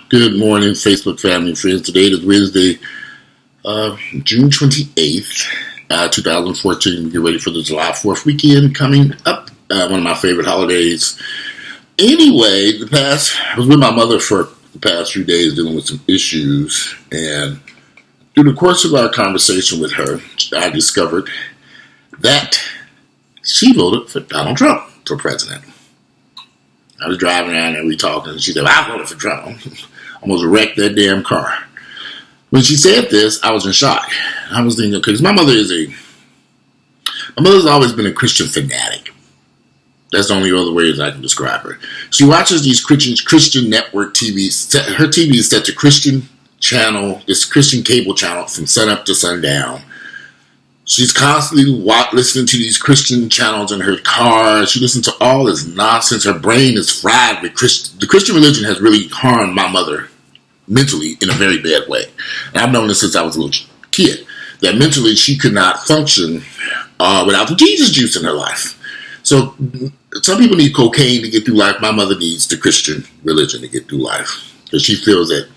Good morning, Facebook family and friends. Today is Wednesday, June 28th, 2014. We get ready for the July 4th weekend coming up. One of my favorite holidays. Anyway, I was with my mother for the past few days dealing with some issues. And through the course of our conversation with her, I discovered that she voted for Donald Trump for president. I was driving around and we talking, and she said, I voted for Trump. Almost wrecked that damn car. When she said this, I was in shock. I was thinking, because my mother's always been a Christian fanatic. That's the only other ways I can describe her. She watches these Christian network TVs. Her TV is set to Christian channel, this Christian cable channel from sun up to sundown. She's constantly listening to these Christian channels in her car. She listens to all this nonsense. Her brain is fried with the Christian religion has really harmed my mother mentally in a very bad way. And I've known this since I was a little kid, that mentally she could not function without the Jesus juice in her life. So some people need cocaine to get through life. My mother needs the Christian religion to get through life because she feels that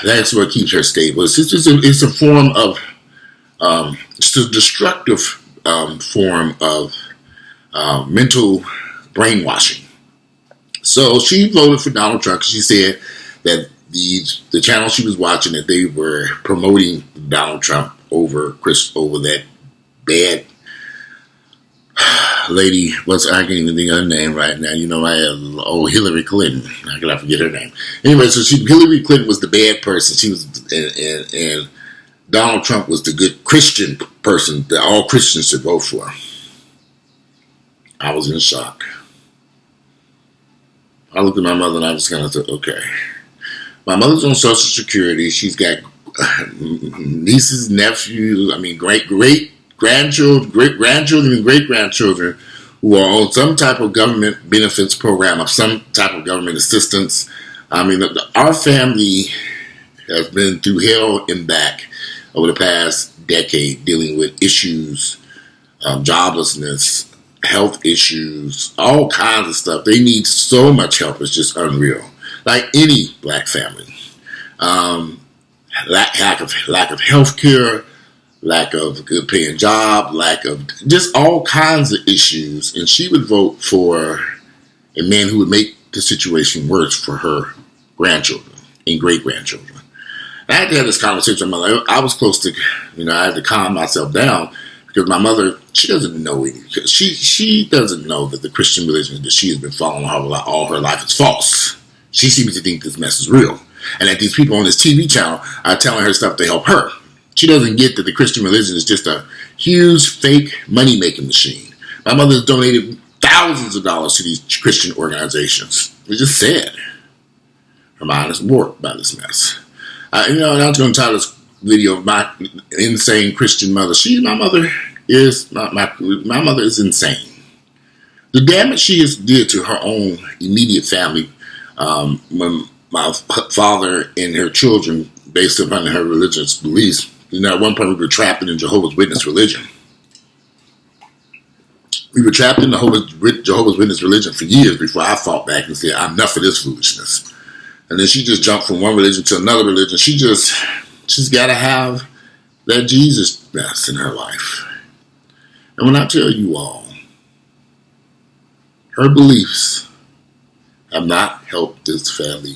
that's what keeps her stable. It's a form of it's a destructive form of mental brainwashing. So she voted for Donald Trump because she said that the channel she was watching, that they were promoting Donald Trump over that bad lady. I can't even think of her name right now. Hillary Clinton. How could I forget her name? Anyway, so Hillary Clinton was the bad person. She was and Donald Trump was the good Christian person that all Christians should vote for. I was in shock. I looked at my mother and I just kind of thought, okay. My mother's on Social Security. She's got nieces, nephews, great-grandchildren and great-grandchildren who are on some type of government benefits program or some type of government assistance. Our family has been through hell and back over the past decade dealing with issues, joblessness, health issues, all kinds of stuff. They need so much help. It's just unreal. Like any black family. Lack of health care, lack of a good paying job, lack of just all kinds of issues. And she would vote for a man who would make the situation worse for her grandchildren and great-grandchildren. I had to have this conversation with my mother. I was close to, I had to calm myself down because my mother, she doesn't know it. She doesn't know that the Christian religion that she has been following all her life is false. She seems to think this mess is real. And that these people on this TV channel are telling her stuff to help her. She doesn't get that the Christian religion is just a huge fake money-making machine. My mother has donated thousands of dollars to these Christian organizations. It's just sad. Her mind is warped by this mess. I'm going to title this video of my insane Christian mother. My mother is insane. The damage she has did to her own immediate family, when my father and her children, based upon her religious beliefs, at one point we were trapped in Jehovah's Witness religion. We were trapped in the Jehovah's Witness religion for years before I fought back and said, I'm enough of this foolishness. And then she just jumped from one religion to another religion. She's got to have that Jesus mess in her life. And when I tell you all, her beliefs have not helped this family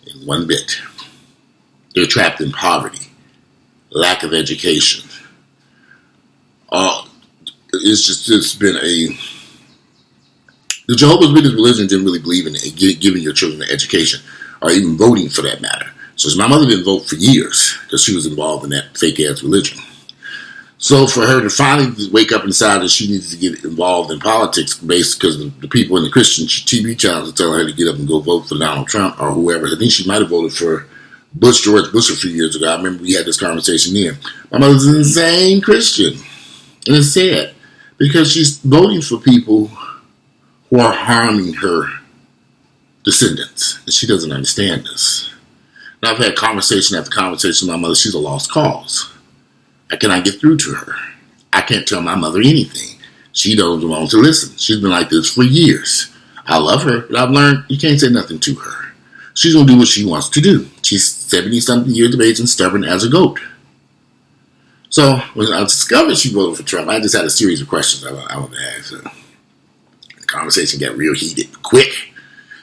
in one bit. They're trapped in poverty, lack of education. The Jehovah's Witness religion didn't really believe in giving your children an education, or even voting for that matter. So my mother didn't vote for years because she was involved in that fake-ass religion. So for her to finally wake up and decide that she needs to get involved in politics based because the people in the Christian TV channels are telling her to get up and go vote for Donald Trump or whoever. I think she might have voted for George Bush a few years ago. I remember we had this conversation then. My mother's an insane Christian. And it's sad because she's voting for people who are harming her descendants. And she doesn't understand this. And I've had conversation after conversation with my mother. She's a lost cause. I cannot get through to her. I can't tell my mother anything. She doesn't want to listen. She's been like this for years. I love her, but I've learned you can't say nothing to her. She's going to do what she wants to do. She's 70-something years of age and stubborn as a goat. So when I discovered she voted for Trump, I just had a series of questions I wanted to ask her. The conversation got real heated quick.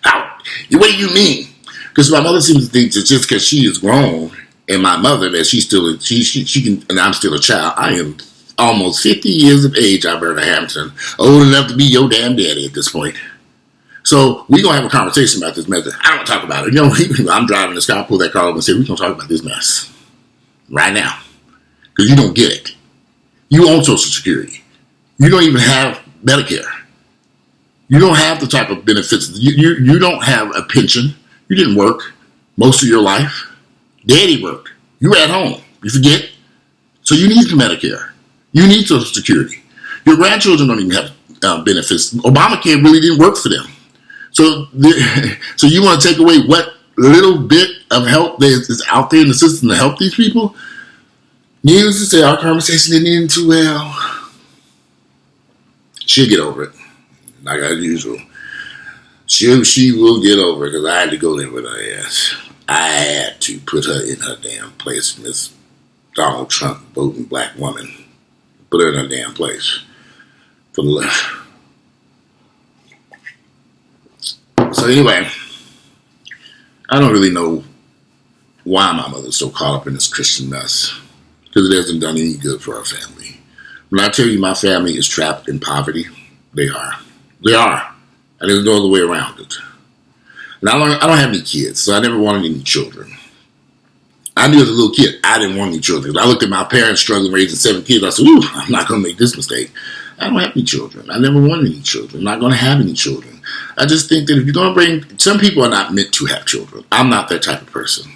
What do you mean? Because my mother seems to think that just because she is grown and my mother that she can, and I'm still a child. I am almost 50 years of age, Alberta Hampton, old enough to be your damn daddy at this point. So we're going to have a conversation about this mess. I don't talk about it. You know, I'm driving this car, I pull that car over and say, we're going to talk about this mess right now. Because you don't get it. You own Social Security. You don't even have Medicare. You don't have the type of benefits. You don't have a pension. You didn't work most of your life. Daddy worked. You were at home. You forget? So you need Medicare. You need Social Security. Your grandchildren don't even have benefits. Obamacare really didn't work for them. So you want to take away what little bit of help that is out there in the system to help these people? Needless to say, our conversation didn't end too well. She'll get over it. Like as usual. She will get over it because I had to go there with her ass. I had to put her in her damn place, Miss Donald Trump voting black woman. Put her in her damn place. For the left. So anyway, I don't really know why my mother's so caught up in this Christian mess. Because it hasn't done any good for our family. When I tell you my family is trapped in poverty, they are. They are. And there's no other way around it. And I don't have any kids, so I never wanted any children. I knew as a little kid, I didn't want any children. I looked at my parents struggling raising 7 kids. I said, ooh, I'm not going to make this mistake. I don't have any children. I never wanted any children. I'm not going to have any children. I just think that if you're going to bring, some people are not meant to have children. I'm not that type of person.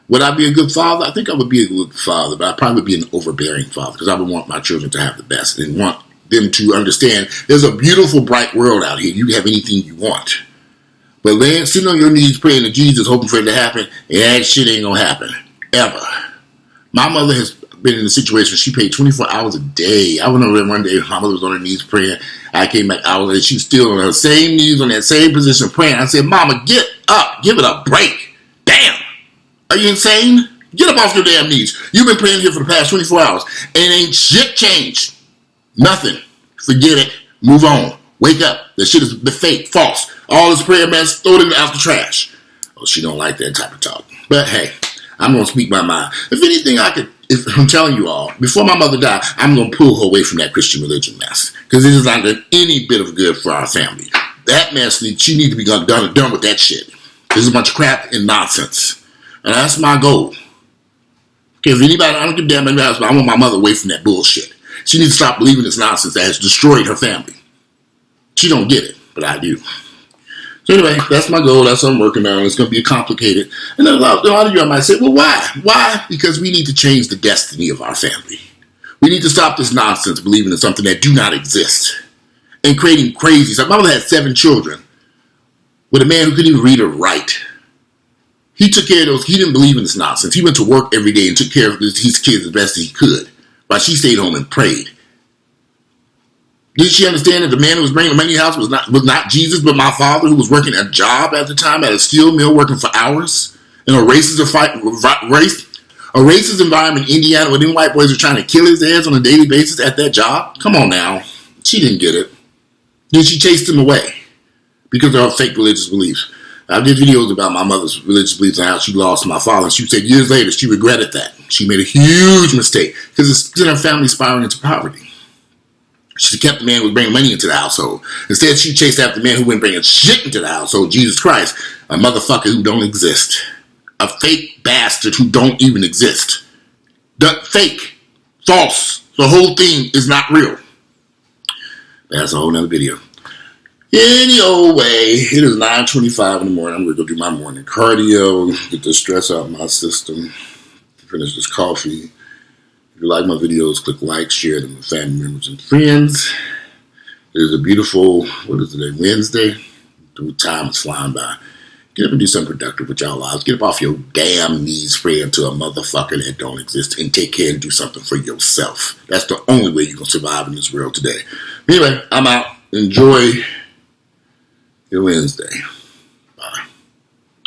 Would I be a good father? I think I would be a good father, but I probably would be an overbearing father because I would want my children to have the best and want them to understand there's a beautiful, bright world out here. You can have anything you want. But laying, sitting on your knees praying to Jesus, hoping for it to happen, and that shit ain't going to happen. Ever. My mother has been in a situation where she paid 24 hours a day. I remember one day my mother was on her knees praying. I came back hours and she was still on her same knees on that same position praying. I said, Mama, get up. Give it a break. Damn. Are you insane? Get up off your damn knees. You've been praying here for the past 24 hours and ain't shit changed. Nothing. Forget it. Move on. Wake up. That shit is fake, false. All this prayer, man, throw it out the trash. Oh, she don't like that type of talk. But hey, I'm going to speak my mind. If anything if I'm telling you all, before my mother died, I'm going to pull her away from that Christian religion mess. Because it is not done any bit of good for our family. That mess, she needs to be done with that shit. This is a bunch of crap and nonsense. And that's my goal. Okay, if anybody, I don't give a damn about I want my mother away from that bullshit. She needs to stop believing this nonsense that has destroyed her family. She don't get it, but I do. So anyway, that's my goal. That's what I'm working on. It's going to be complicated. And a lot of you might say, well, why? Why? Because we need to change the destiny of our family. We need to stop this nonsense, believing in something that do not exist. And creating crazy stuff. My mother had 7 children with a man who couldn't even read or write. He took care of those. He didn't believe in this nonsense. He went to work every day and took care of his kids as best as he could, while she stayed home and prayed. Did she understand that the man who was bringing the money in the house was not Jesus, but my father, who was working a job at the time at a steel mill, working for hours in a racist environment in Indiana, where them white boys were trying to kill his ass on a daily basis at that job? Come on now, she didn't get it. Then she chased him away because of her fake religious beliefs. I did videos about my mother's religious beliefs and how she lost my father. And she said years later she regretted that. She made a huge mistake because it sent her family spiraling into poverty. She kept the man who was bringing money into the household. Instead, she chased after the man who went bringing shit into the household, Jesus Christ, a motherfucker who don't exist. A fake bastard who don't even exist. Fake. False. The whole thing is not real. That's a whole nother video. Any old way, it is 9:25 in the morning. I'm going to go do my morning cardio, get the stress out of my system, finish this coffee. If you like my videos, click like, share them with family members and friends. It is a beautiful, Wednesday. The time is flying by. Get up and do something productive with y'all lives. Get up off your damn knees praying to a motherfucker that don't exist and take care and do something for yourself. That's the only way you're going to survive in this world today. Anyway, I'm out. Enjoy your Wednesday.